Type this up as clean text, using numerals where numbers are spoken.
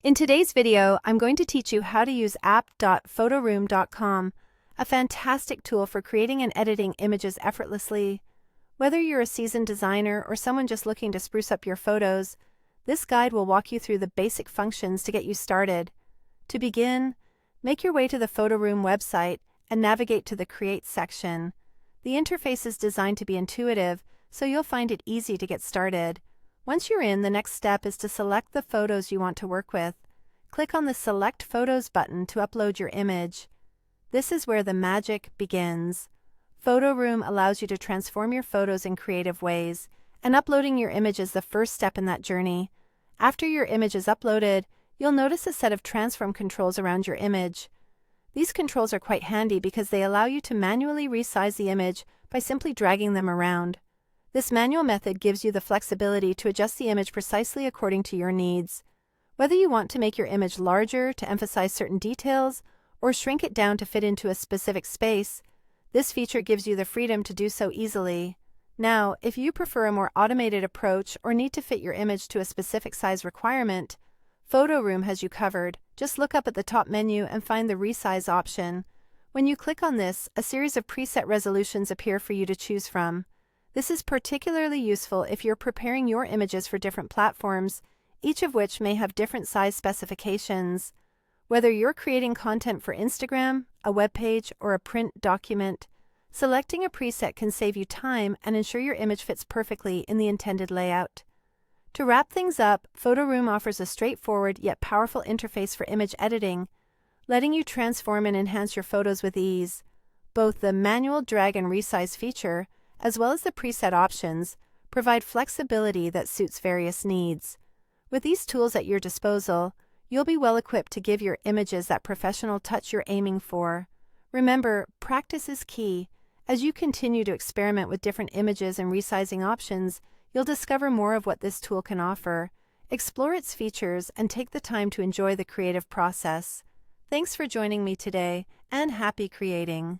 In today's video, I'm going to teach you how to use app.photoroom.com, a fantastic tool for creating and editing images effortlessly. Whether you're a seasoned designer or someone just looking to spruce up your photos, this guide will walk you through the basic functions to get you started. To begin, make your way to the Photoroom website and navigate to the Create section. The interface is designed to be intuitive, so you'll find it easy to get started. Once you're in, the next step is to select the photos you want to work with. Click on the Select Photos button to upload your image. This is where the magic begins. Photoroom allows you to transform your photos in creative ways, and uploading your image is the first step in that journey. After your image is uploaded, you'll notice a set of transform controls around your image. These controls are quite handy because they allow you to manually resize the image by simply dragging them around. This manual method gives you the flexibility to adjust the image precisely according to your needs. Whether you want to make your image larger to emphasize certain details or shrink it down to fit into a specific space, this feature gives you the freedom to do so easily. Now, if you prefer a more automated approach or need to fit your image to a specific size requirement, Photoroom has you covered. Just look up at the top menu and find the resize option. When you click on this, a series of preset resolutions appear for you to choose from. This is particularly useful if you're preparing your images for different platforms, each of which may have different size specifications. Whether you're creating content for Instagram, a web page, or a print document, selecting a preset can save you time and ensure your image fits perfectly in the intended layout. To wrap things up, Photoroom offers a straightforward yet powerful interface for image editing, letting you transform and enhance your photos with ease. Both the manual drag and resize feature, as well as the preset options, provide flexibility that suits various needs. With these tools at your disposal, you'll be well equipped to give your images that professional touch you're aiming for. Remember, practice is key. As you continue to experiment with different images and resizing options, you'll discover more of what this tool can offer. Explore its features and take the time to enjoy the creative process. Thanks for joining me today, and happy creating!